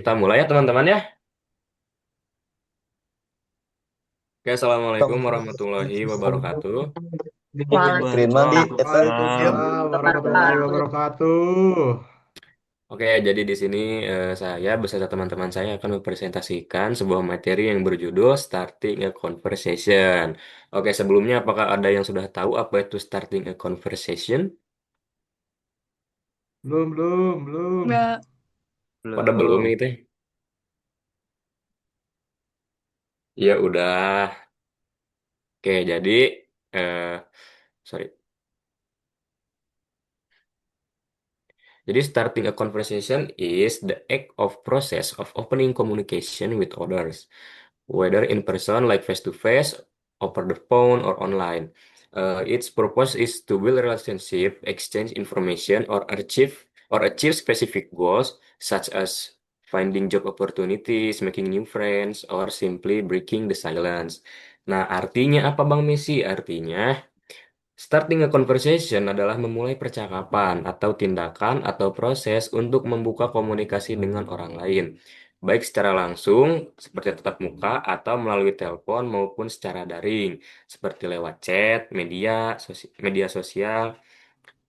Kita mulai ya teman-teman ya. Oke, Assalamualaikum warahmatullahi wabarakatuh. Keren Mandi, eta Waalaikumsalam warahmatullahi wabarakatuh. Oke, jadi di sini saya beserta teman-teman saya akan mempresentasikan sebuah materi yang berjudul Starting a Conversation. Oke, sebelumnya apakah ada yang sudah tahu apa itu starting a conversation? Belum, belum, belum. Enggak. Pada belum Belum. itu? Ya udah. Oke, jadi eh sorry. Jadi starting a conversation is the act of process of opening communication with others, whether in person like face to face, over the phone or online. Its purpose is to build relationship, exchange information, or achieve specific goals such as finding job opportunities, making new friends, or simply breaking the silence. Nah, artinya apa Bang Messi? Artinya starting a conversation adalah memulai percakapan atau tindakan atau proses untuk membuka komunikasi dengan orang lain, baik secara langsung seperti tatap muka atau melalui telepon maupun secara daring, seperti lewat chat, media sosial,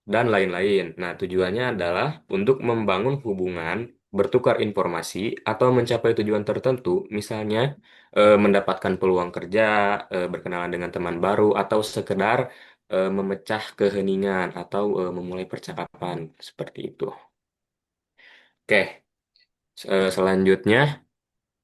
dan lain-lain. Nah, tujuannya adalah untuk membangun hubungan, bertukar informasi, atau mencapai tujuan tertentu, misalnya mendapatkan peluang kerja, berkenalan dengan teman baru, atau sekedar memecah keheningan atau memulai percakapan seperti itu. Oke, selanjutnya.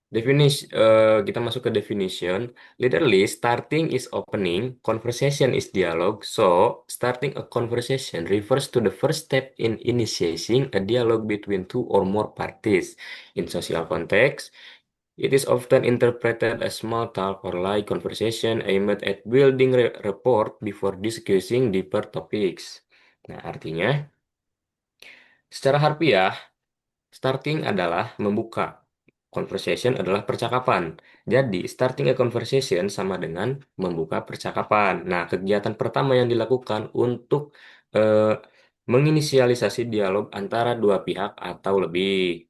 Kita masuk ke definition. Literally, starting is opening, conversation is dialogue. So, starting a conversation refers to the first step in initiating a dialogue between two or more parties. In social context, it is often interpreted as small talk or light conversation aimed at building rapport before discussing deeper topics. Nah, artinya, secara harfiah, starting adalah membuka. Conversation adalah percakapan. Jadi, starting a conversation sama dengan membuka percakapan. Nah, kegiatan pertama yang dilakukan untuk eh, menginisialisasi dialog antara dua pihak atau lebih.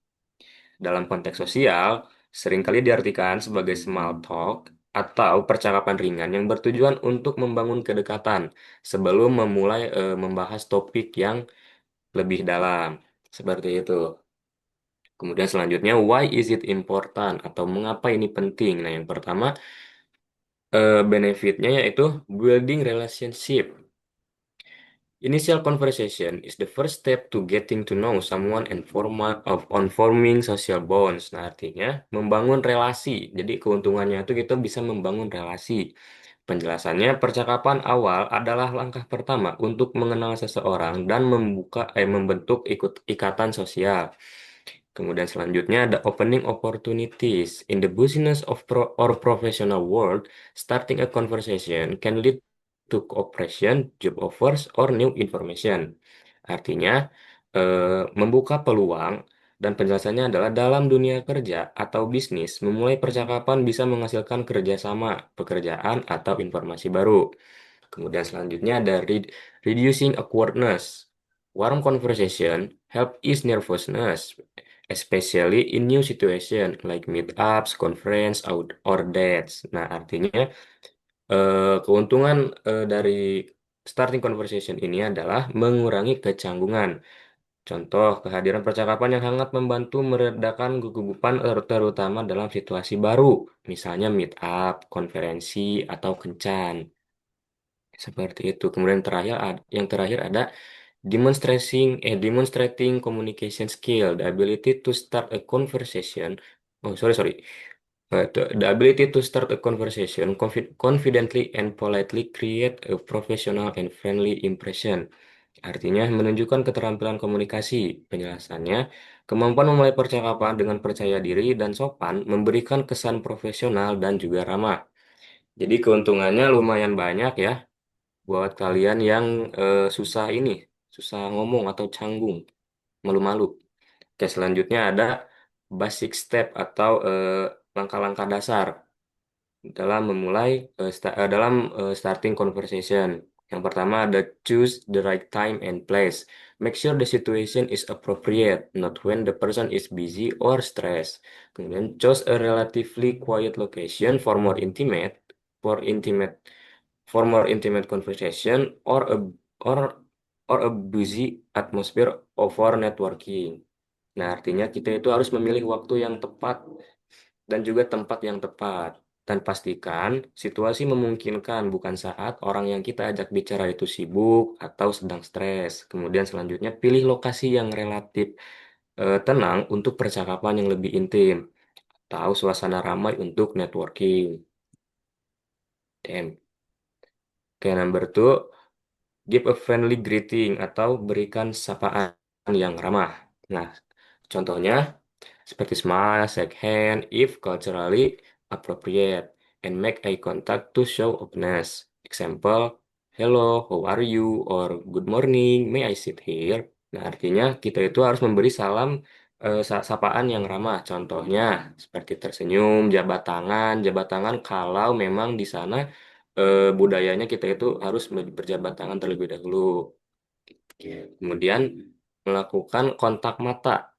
Dalam konteks sosial, seringkali diartikan sebagai small talk atau percakapan ringan yang bertujuan untuk membangun kedekatan sebelum memulai membahas topik yang lebih dalam. Seperti itu. Kemudian selanjutnya, why is it important atau mengapa ini penting? Nah, yang pertama, benefitnya yaitu building relationship. Initial conversation is the first step to getting to know someone and on forming social bonds. Nah, artinya membangun relasi. Jadi keuntungannya itu kita bisa membangun relasi. Penjelasannya, percakapan awal adalah langkah pertama untuk mengenal seseorang dan membentuk ikatan sosial. Kemudian selanjutnya ada opening opportunities. In the business of or professional world, starting a conversation can lead to cooperation, job offers, or new information. Artinya, membuka peluang dan penjelasannya adalah dalam dunia kerja atau bisnis, memulai percakapan bisa menghasilkan kerjasama, pekerjaan, atau informasi baru. Kemudian selanjutnya ada reducing awkwardness. Warm conversation help ease nervousness, especially in new situation like meetups, conference, or dates. Nah, artinya keuntungan dari starting conversation ini adalah mengurangi kecanggungan. Contoh, kehadiran percakapan yang hangat membantu meredakan kegugupan terutama dalam situasi baru, misalnya meetup, konferensi, atau kencan. Seperti itu. Kemudian yang terakhir ada demonstrating communication skill, the ability to start a conversation. Oh, sorry, sorry. The ability to start a conversation confidently and politely create a professional and friendly impression. Artinya menunjukkan keterampilan komunikasi. Penjelasannya, kemampuan memulai percakapan dengan percaya diri dan sopan memberikan kesan profesional dan juga ramah. Jadi keuntungannya lumayan banyak ya buat kalian yang susah ngomong atau canggung, malu-malu. Oke, selanjutnya ada basic step atau langkah-langkah dasar dalam starting conversation. Yang pertama ada choose the right time and place. Make sure the situation is appropriate, not when the person is busy or stressed. Kemudian choose a relatively quiet location for intimate, for more intimate conversation or or a busy atmosphere over networking. Nah, artinya kita itu harus memilih waktu yang tepat dan juga tempat yang tepat. Dan pastikan situasi memungkinkan, bukan saat orang yang kita ajak bicara itu sibuk atau sedang stres. Kemudian selanjutnya pilih lokasi yang relatif tenang untuk percakapan yang lebih intim, atau suasana ramai untuk networking. Damn. Oke, number two, give a friendly greeting atau berikan sapaan yang ramah. Nah, contohnya seperti smile, shake hand, if culturally appropriate, and make eye contact to show openness. Example, hello, how are you? Or good morning, may I sit here? Nah, artinya kita itu harus memberi salam sapaan yang ramah. Contohnya seperti tersenyum, jabat tangan kalau memang di sana budayanya kita itu harus berjabat tangan terlebih dahulu. Kemudian melakukan kontak mata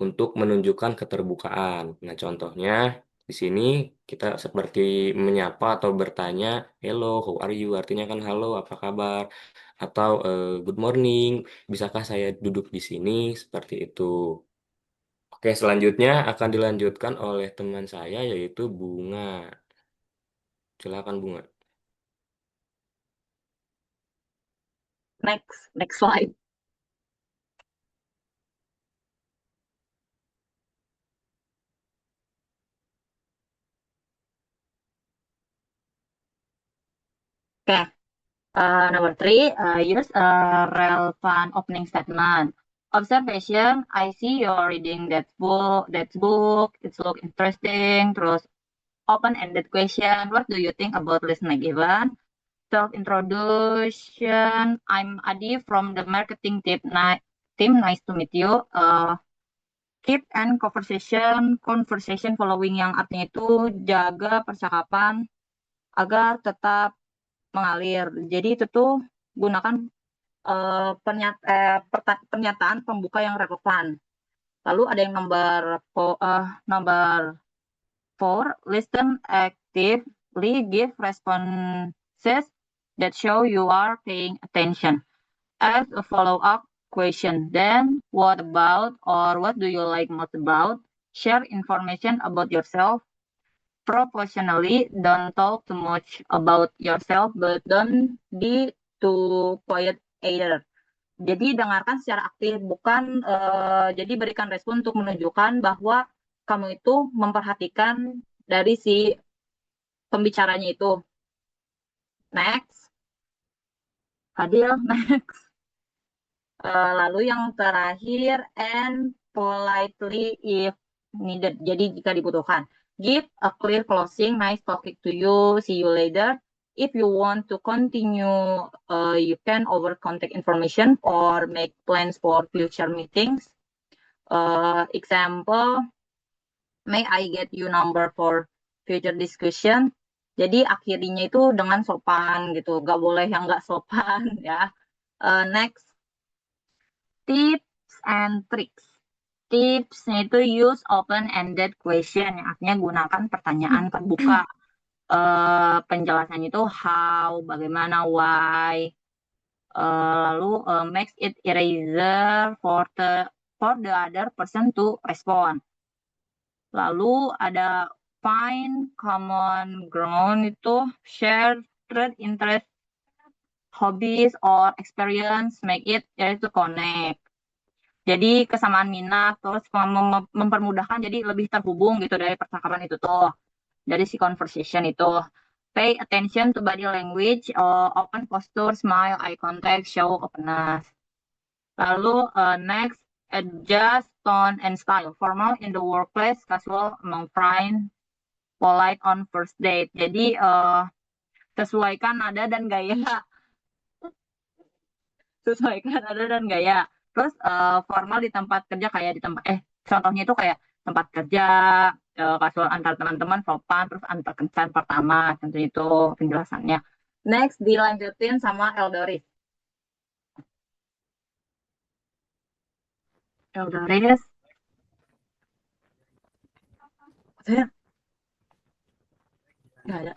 untuk menunjukkan keterbukaan. Nah, contohnya di sini kita seperti menyapa atau bertanya, "Hello, how are you?" Artinya kan halo, apa kabar? Atau good morning, bisakah saya duduk di sini? Seperti itu. Oke, selanjutnya akan dilanjutkan oleh teman saya yaitu Bunga. Silakan Bunga. Next slide. Okay. Number three, use a relevant opening statement. Observation, I see you're reading that book. It looks interesting. Terus open-ended question, what do you think about listening event? Self-introduction, I'm Adi from the marketing team. Nice to meet you. Keep and conversation following yang artinya itu jaga percakapan agar tetap mengalir. Jadi itu tuh gunakan pernyataan pembuka yang relevan. Lalu ada yang number 4, listen actively, give responses that show you are paying attention. Ask a follow-up question. Then, what about or what do you like most about? Share information about yourself. Proportionally, don't talk too much about yourself, but don't be too quiet either. Jadi dengarkan secara aktif, bukan jadi berikan respon untuk menunjukkan bahwa kamu itu memperhatikan dari si pembicaranya itu. Next. Adil, next. Lalu yang terakhir, and politely if needed. Jadi jika dibutuhkan. Give a clear closing, nice talking to you, see you later. If you want to continue, you can over contact information or make plans for future meetings. Example, may I get you number for future discussion? Jadi akhirinya itu dengan sopan gitu, gak boleh yang gak sopan ya. Next, tips and tricks. Tipsnya itu use open-ended question, yang artinya gunakan pertanyaan terbuka. Penjelasannya itu how, bagaimana, why. Lalu makes it easier for the other person to respond. Lalu ada find common ground, itu share interest, hobbies or experience, make it yaitu connect. Jadi kesamaan minat, terus mempermudahkan jadi lebih terhubung gitu dari percakapan itu tuh, dari si conversation itu. Pay attention to body language, open posture, smile, eye contact, show openness. Lalu next, adjust tone and style. Formal in the workplace, casual among friends, polite on first date. Jadi sesuaikan nada dan gaya. Sesuaikan nada dan gaya. Terus formal di tempat kerja, kayak di tempat contohnya itu kayak tempat kerja, kasual antar teman-teman, sopan, terus antar kencan pertama, tentu itu penjelasannya. Next dilanjutin sama Eldoris. Eldoris. Saya nggak ada.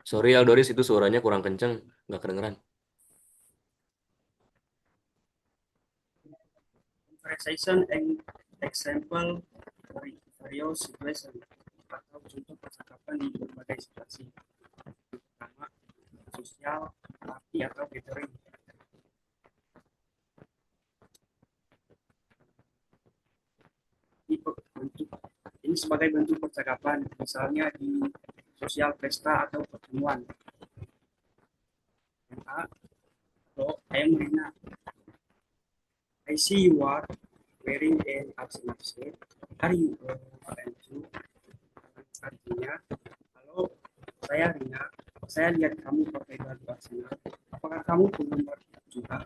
Sorry Aldoris, itu suaranya kurang kenceng, nggak kedengeran. Conversation and example various situation atau contoh percakapan di berbagai situasi, pertama sosial, party atau gathering. Ini sebagai bentuk percakapan, misalnya di sosial pesta atau pertemuan. Yang A, hello, I am Rina. I see you are wearing an Arsenal shirt. Are you and you? Artinya, halo, saya Rina. Saya lihat kamu pakai baju Arsenal. Apakah kamu penggemar juga?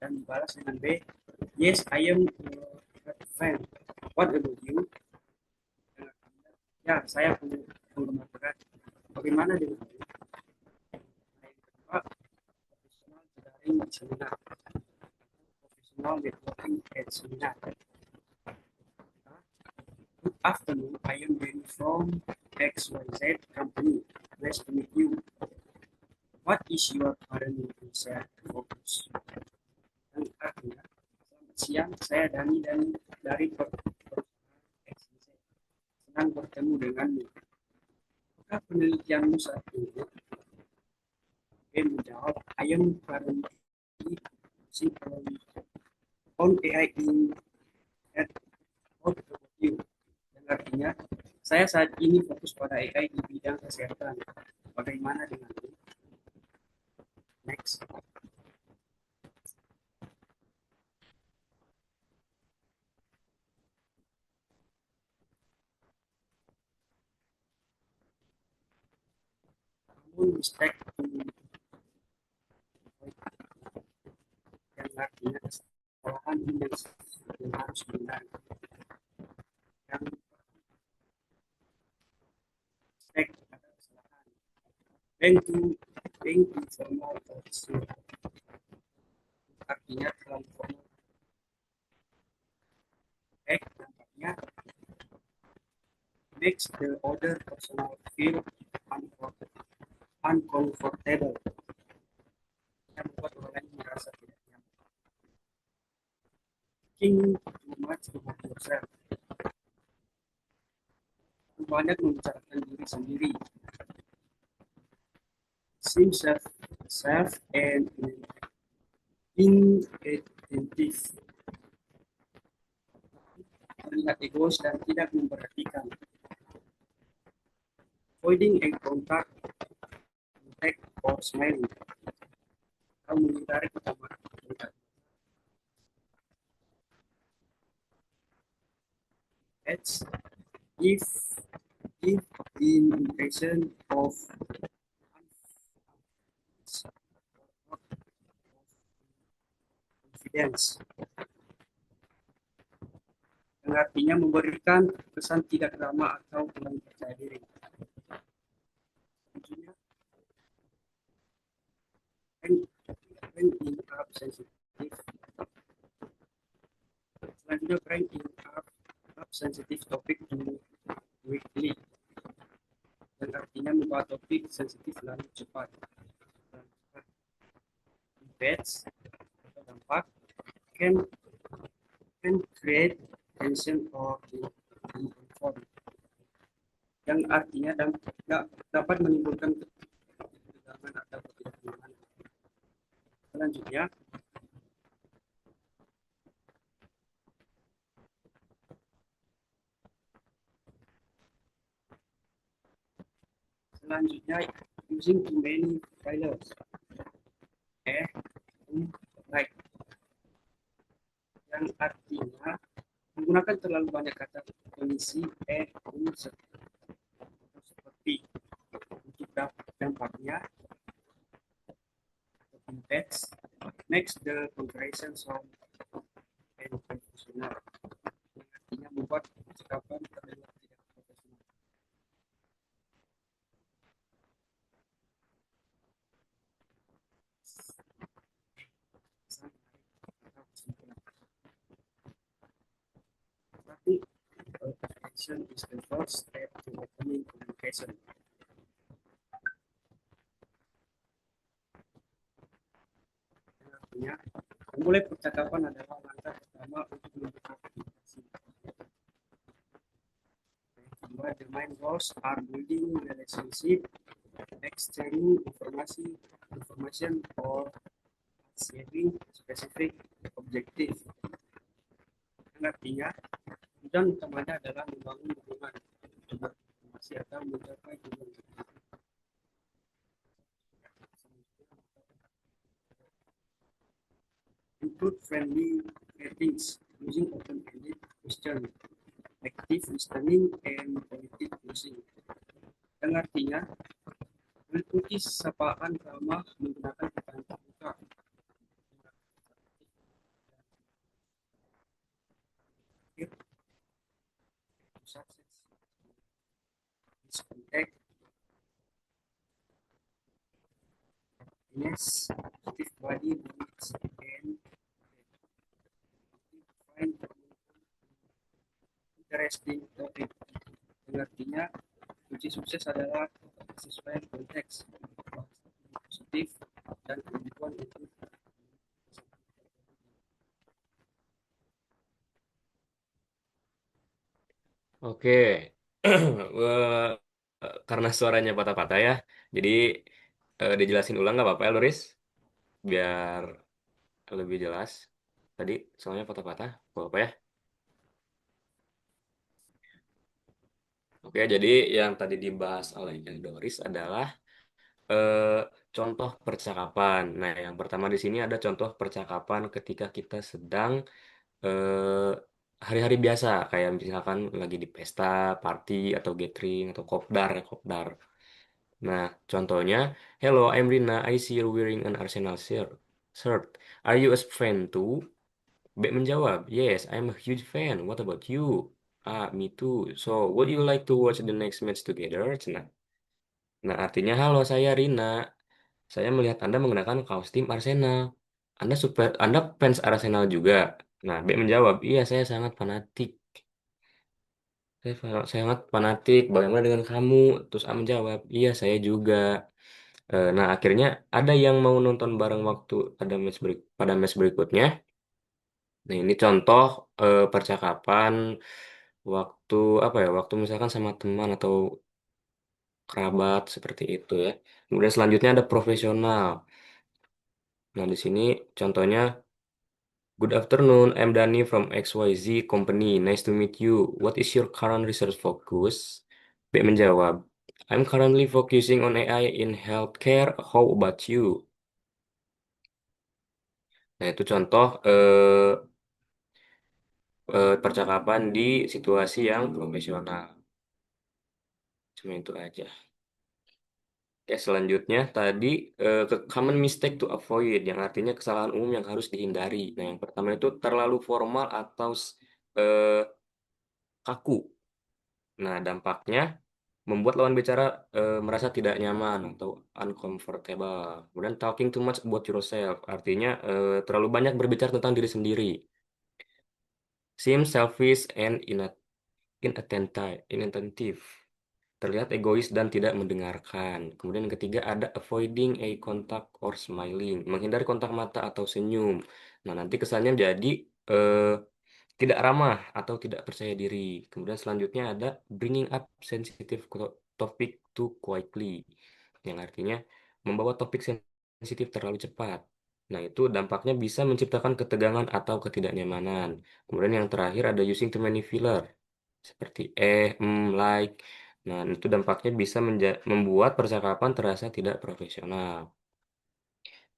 Dan dibalas dengan B, yes, I am a fan. What about you? Ya, saya penggemar berat. Bagaimana dengan kamu? Profesional daring seminar. Profesional networking at seminar. Good afternoon, I am Benny from XYZ company. Nice to meet you. What is your current research focus? Dan akhirnya, selamat siang, saya Dani dari XYZ. Senang bertemu denganmu. Apakah penelitianmu saat ini? Ben menjawab, I am currently focusing on AI in at what about you? Dan artinya, saya saat ini fokus pada AI di bidang kesehatan. Bagaimana denganmu? Next. Namun respect to yang artinya kesalahan yang harus benar. Yang respect pada kesalahan. Being too formal or slow. Artinya terlalu formal. Dampaknya makes the other person feel uncomfortable. Yang membuat orang lain merasa tidak nyaman. Thinking too much about yourself. Banyak membicarakan diri sendiri. Seem self and inattentive. Terlihat egois dan tidak memperhatikan. Avoiding eye contact or smiling. Atau menghindari utama. That's if the impression of confidence, yang artinya memberikan kesan tidak ramah atau kurang percaya diri. Selanjutnya, bring up sensitive topic to quickly, yang artinya membawa topik sensitif lalu cepat. Impacts atau dampak can create tension or discomfort, yang artinya dapat menimbulkan ketegangan atau ketidaknyamanan. Selanjutnya, using too many fillers. Like, yang artinya menggunakan terlalu banyak kata pengisi seperti. Untuk dampaknya, impacts makes the comparison sound and professional, yang artinya membuat percakapan terdengar tidak profesional. conversation is the first step to opening communication. Artinya, memulai percakapan adalah langkah pertama untuk membuka komunikasi. Kedua, the main goals are building relationship, exchanging information or achieving specific objective. Artinya, tujuan utamanya adalah membangun hubungan, informasi atau mencapai tujuan. Include friendly greetings using open-ended question, active listening, and positive closing. Yang artinya, mengikuti sapaan ramah menggunakan pertanyaan terbuka. Success. This contact. Yes, positive body limits and find interesting topic. Yang artinya, kunci sukses adalah sesuai konteks, positif, dan kemampuan untuk Oke. Wah, karena suaranya patah-patah ya, jadi dijelasin ulang nggak apa-apa ya, Loris? Biar lebih jelas. Tadi soalnya patah-patah, nggak apa-apa ya? Oke, jadi yang tadi dibahas oleh Doris adalah eh, contoh percakapan. Nah, yang pertama di sini ada contoh percakapan ketika kita sedang eh, hari-hari biasa, kayak misalkan lagi di pesta, party, atau gathering, atau kopdar, ya, kopdar. Nah, contohnya, hello, I'm Rina. I see you're wearing an Arsenal shirt. Are you a fan too? B menjawab, yes, I'm a huge fan. What about you? Ah, me too. So, would you like to watch the next match together? Cenah. Nah, artinya, halo, saya Rina. Saya melihat Anda menggunakan kaos tim Arsenal. Anda fans Arsenal juga. Nah, B menjawab, iya, saya sangat fanatik. Saya sangat fanatik. Bagaimana dengan kamu? Terus A menjawab, iya, saya juga. Nah, akhirnya ada yang mau nonton bareng waktu pada match berikutnya. Nah, ini contoh percakapan waktu apa ya? Waktu misalkan sama teman atau kerabat seperti itu ya. Kemudian selanjutnya ada profesional. Nah, di sini contohnya, good afternoon, I'm Dani from XYZ Company. Nice to meet you. What is your current research focus? B menjawab, I'm currently focusing on AI in healthcare. How about you? Nah, itu contoh percakapan di situasi yang profesional. Cuma itu aja. Oke, selanjutnya tadi common mistake to avoid, yang artinya kesalahan umum yang harus dihindari. Nah, yang pertama itu terlalu formal atau eh, kaku. Nah, dampaknya membuat lawan bicara merasa tidak nyaman atau uncomfortable. Kemudian talking too much about yourself, artinya terlalu banyak berbicara tentang diri sendiri. Seem selfish and inattentive. Terlihat egois dan tidak mendengarkan. Kemudian yang ketiga ada avoiding eye contact or smiling, menghindari kontak mata atau senyum. Nah, nanti kesannya jadi eh, tidak ramah atau tidak percaya diri. Kemudian selanjutnya ada bringing up sensitive topic too quickly, yang artinya membawa topik sensitif terlalu cepat. Nah, itu dampaknya bisa menciptakan ketegangan atau ketidaknyamanan. Kemudian yang terakhir ada using too many filler, seperti like. Nah, itu dampaknya bisa membuat percakapan terasa tidak profesional.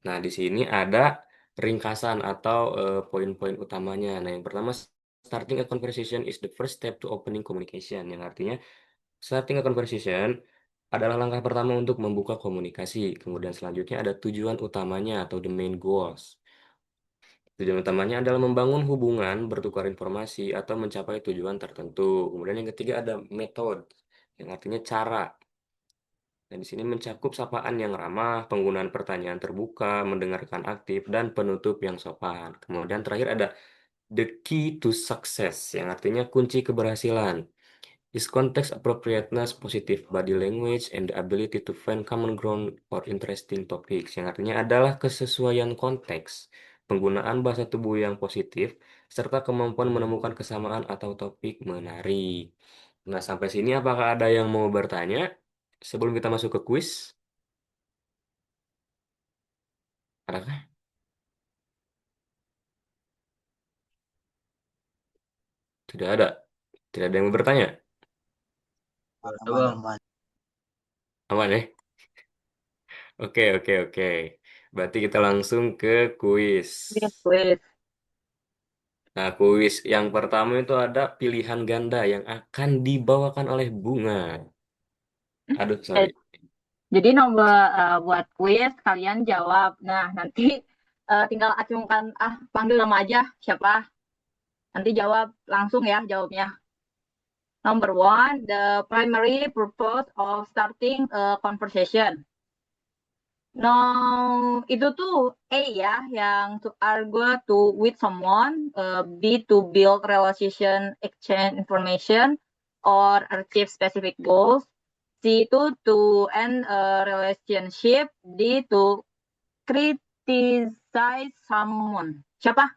Nah, di sini ada ringkasan atau poin-poin utamanya. Nah, yang pertama, starting a conversation is the first step to opening communication. Yang artinya, starting a conversation adalah langkah pertama untuk membuka komunikasi. Kemudian selanjutnya ada tujuan utamanya atau the main goals. Tujuan utamanya adalah membangun hubungan, bertukar informasi, atau mencapai tujuan tertentu. Kemudian yang ketiga ada method, yang artinya cara. Nah, di sini mencakup sapaan yang ramah, penggunaan pertanyaan terbuka, mendengarkan aktif, dan penutup yang sopan. Kemudian terakhir ada the key to success, yang artinya kunci keberhasilan. is context appropriateness, positive body language, and the ability to find common ground or interesting topics. Yang artinya adalah kesesuaian konteks, penggunaan bahasa tubuh yang positif, serta kemampuan menemukan kesamaan atau topik menarik. Nah, sampai sini apakah ada yang mau bertanya sebelum kita masuk ke kuis? Adakah? Tidak ada. Tidak ada yang mau bertanya. Aman ya? Oke, oke, oke. Berarti kita langsung ke kuis. Quiz. Nah, kuis yang pertama itu ada pilihan ganda yang akan dibawakan oleh Bunga. Aduh, Eh, sorry. jadi buat kuis kalian jawab. Nah, nanti tinggal acungkan panggil nama aja siapa. Nanti jawab langsung ya jawabnya. Number one, the primary purpose of starting a conversation. No, itu tuh A ya, yang to argue to with someone, B to build relationship, exchange information, or achieve specific goals. C itu to end a relationship, D to criticize someone. Siapa?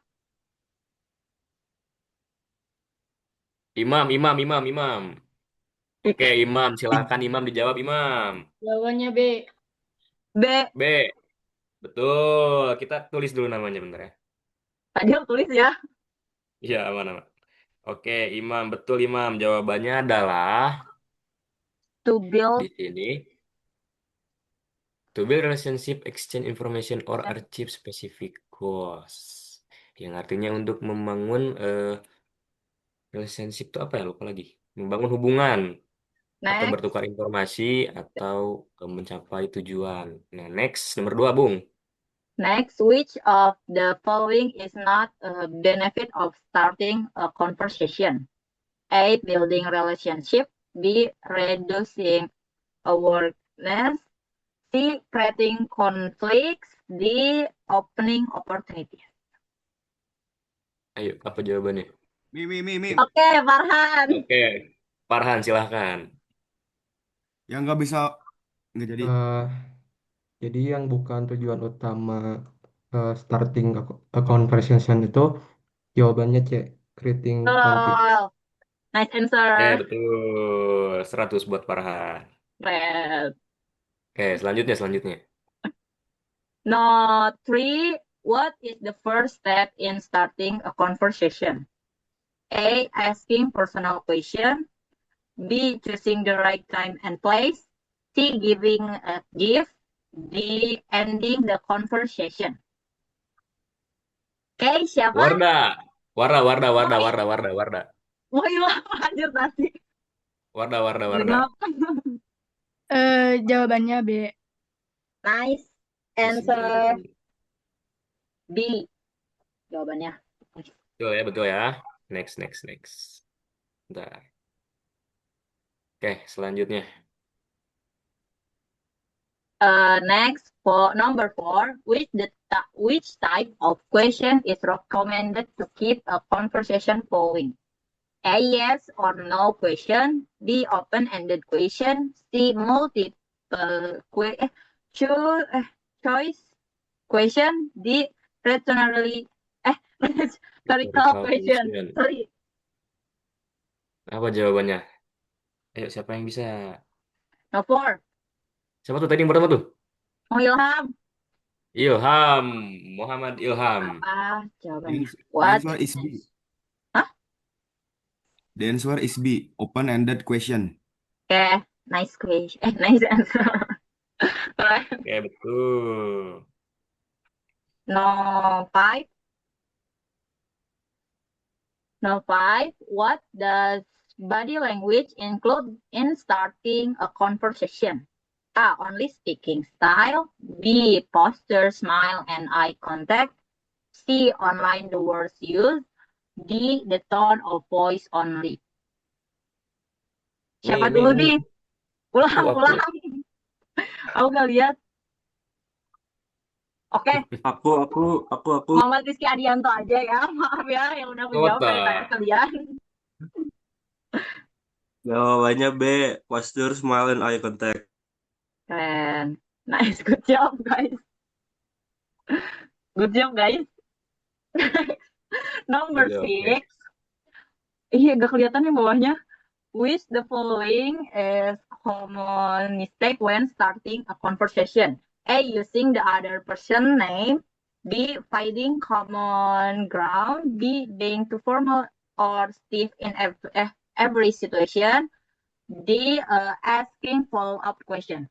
Imam, Imam, Imam, Imam. Oke, Imam, silakan Imam dijawab Imam. Jawabannya B. B. B, betul. Kita tulis dulu namanya bentar ya. Tadi tulis ya. Iya, aman, aman. Oke, Imam, betul Imam. Jawabannya adalah To di build sini. To build relationship, exchange information, or achieve specific goals. Yang artinya untuk membangun relationship itu apa ya? Lupa lagi. Membangun hubungan atau next. bertukar informasi atau mencapai tujuan. Nah, next nomor 2, Bung. Next, which of the following is not a benefit of starting a conversation? A. Building relationship. B. Reducing awareness. C. Creating conflicts. D. Opening opportunities. Ayo, apa jawabannya? Mi. Oke, Farhan. Oke, Farhan silahkan. Yang nggak jadi. Jadi yang bukan tujuan utama starting a conversation itu jawabannya C, creating conflict. Oh, nice answer. Betul. 100 buat Farhan. Red. Oke, selanjutnya. No, 3. What is the first step in starting a conversation? A. Asking personal question. B. Choosing the right time and place. C. Giving a gift. D. Ending the conversation. Oke, siapa? Wardah. Mau hilang lanjut nanti. Wardah. Jawabannya B. Nice answer. B. Jawabannya. Betul ya. Next. Bentar. Oke, selanjutnya. Next, for number 4, which type of question is recommended to keep a conversation flowing? A. Yes or no question. B. Open-ended question. C. Multiple choice question. D. Rhetorical question. Sorry. Apa jawabannya? Ayo, siapa yang bisa? No 4. Siapa tuh tadi yang pertama tuh? Ilham. Ilham, Muhammad Ilham. Apa jawabannya? The answer is B. Hah? The answer is B, open-ended question. Okay, nice question. Nice answer. Oke, betul. No 5. No 5. What does body language include in starting a conversation? A. Only speaking style. B. Posture, smile, and eye contact. C. Online the words used. D. The tone of voice only. Siapa dulu nih? Ulang. Aku nggak lihat. Oke. Aku. Muhammad Rizky Adianto aja ya. Maaf ya yang udah menjawab dari tanya kalian. Jawabannya B. Posture, smile, and eye contact. Keren. Nice, good job guys. Good job guys. Number Good job. 6. Iya, gak kelihatan yang bawahnya. Which the following is common mistake when starting a conversation? A. Using the other person name. B. Finding common ground. B. Being too formal or stiff in every situation. D. Asking follow-up question.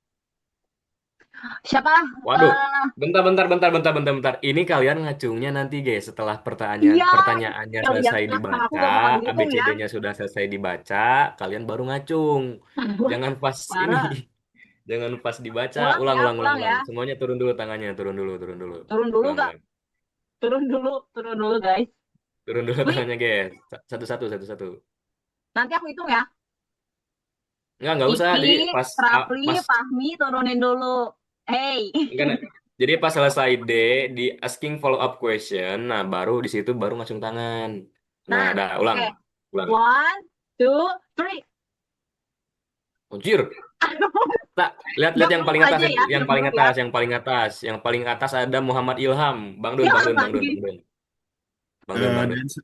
Siapa? Waduh, bentar. Ini kalian ngacungnya nanti guys setelah Iya, pertanyaannya kalian selesai aku dibaca, gak bakal dihitung ya. ABCD-nya sudah selesai dibaca, kalian baru ngacung. Jangan pas ini, Parah. jangan pas dibaca. Ulang ya, ulang ya. Semuanya turun dulu tangannya, turun dulu. Turun dulu Ulang, gak? ulang. Turun dulu guys. Turun dulu Wih, tangannya guys. Satu-satu. nanti aku hitung ya. Nggak usah. Jadi Iki, pas Rafli, pas Fahmi turunin dulu. Hey. enggak, jadi pas selesai D di asking follow up question, nah baru di situ baru ngacung tangan. Nah, Nah, dah ulang. oke. Ulang. 1, 2, 3. Anjir. Tak, lihat Yang yang paling belum atas, aja ya, yang belum ya. Yang paling atas ada Muhammad Ilham. Bang Dun. Yang lagi.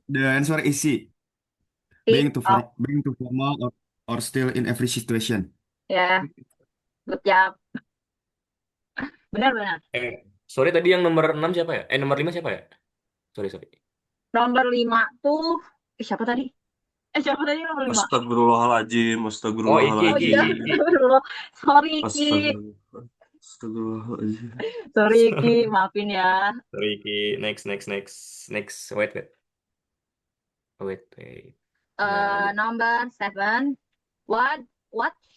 The answer is C. Being too formal or still in every situation. Ya, good job. Benar. Sorry tadi yang nomor 6 siapa ya? Nomor 5 siapa ya? Sorry. Nomor 5 tuh, siapa tadi? Siapa tadi nomor 5? Astagfirullahaladzim. Oh, Iki. Sorry, Iki. Astagfirullahaladzim. Sorry, Iki. Maafin ya. Sorry, Iki. Next. Wait. Number 7. What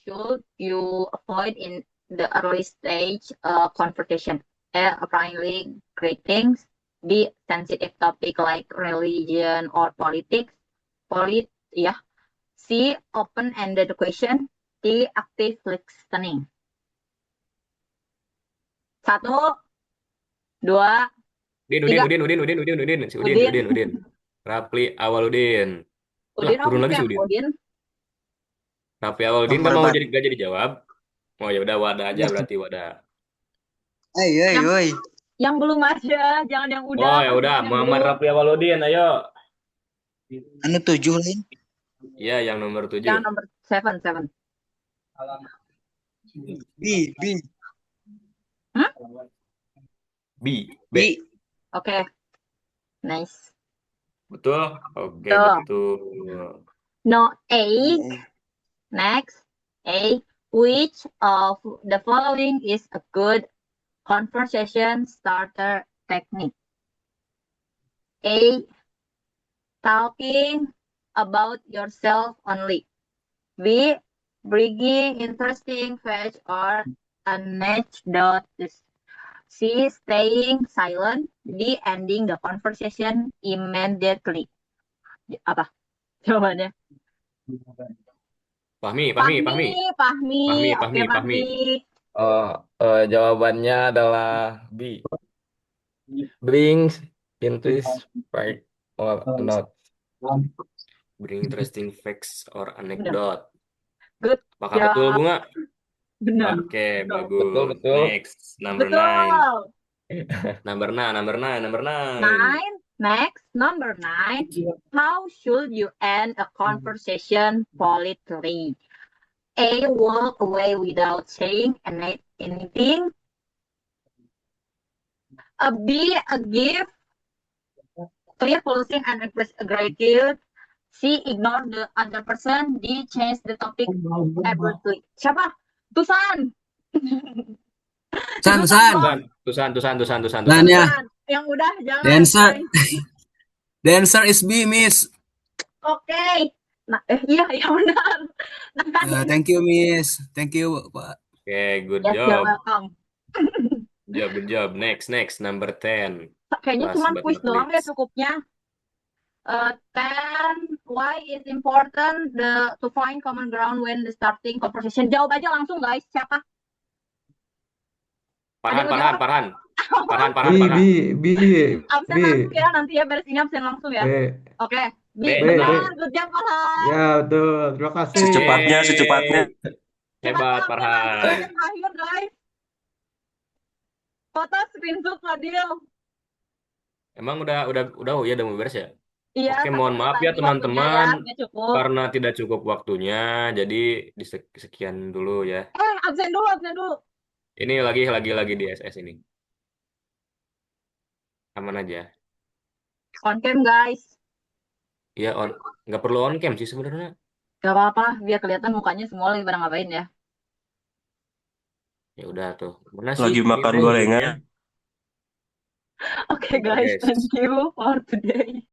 should you avoid in the early stage conversation? A. Apparently greetings. B. Sensitive topic like religion or politics. C. Open-ended question. D. Active listening. 1, 2, Udin. Si Udin. Rapli Awaludin. Lah, turun lagi si Udin. Rapli Awaludin nggak mau gak jadi jawab. Oh ya udah Wada aja berarti Wada. Yang belum aja, jangan yang udah. Oh ya udah, Muhammad Rapli Awaludin, ayo. 7 lain. Iya, yang nomor 7. Yang nomor 7. B. Oke. Nice. Betul? Oke, betul. No, A. Next. A. Which of the following is a good conversation starter technique? A. Talking about yourself only. B. Bringing interesting facts or anecdotes. C. Staying silent. D. Ending the conversation immediately. Apa jawabannya? Fahmi. Oke, Fahmi. Jawabannya adalah B. Brings interest fact or not. Bring interesting facts or anecdote. Good. Apakah betul, Bunga? Benar. Oke, bagus. Betul. Next, number 9. Number 9. Next, number 9. How should you end a conversation politely? A. Walk away without saying anything. B. Give clear closing and express gratitude. C. Ignore the other person. D. Change the topic abruptly. Siapa? Tusan. Tusan. Ya. Yang udah jangan. The answer is B, Miss. Oke. Nah, iya benar. Thank you, Miss. Thank you, Pak. Oke, good Yes, you're job. welcome. Good job. Next, number 10. Kayaknya Last cuma but quiz not doang ya least. cukupnya. 10. Why is important to find common ground when the starting conversation? Jawab aja langsung guys. Siapa? Farhan. B. Absen langsung ya nanti ya, beres ini absen langsung ya. B. Oke. B, B, B, benar. benar. Good job, Farhan. Ya, betul. Terima kasih. Secepatnya, Yeay. secepatnya. Hebat, Cepat langsung Farhan. yang terakhir, guys. Foto screenshot Fadil. Emang oh ya udah mau beres ya? Iya, Oke, mohon takutnya maaf ya tadi waktunya teman-teman ya, nggak cukup. karena tidak cukup waktunya, jadi sekian dulu ya. Absen dulu, absen dulu. Ini lagi di SS ini. Aman aja. On cam, guys. Iya nggak perlu on cam sih sebenarnya. Gak apa-apa, biar kelihatan mukanya semua lagi pada ngapain ya. Ya udah tuh. Mana sih Lagi ini makan tuh gorengan. Zoom-nya? Oke, guys, Yes. thank you for today.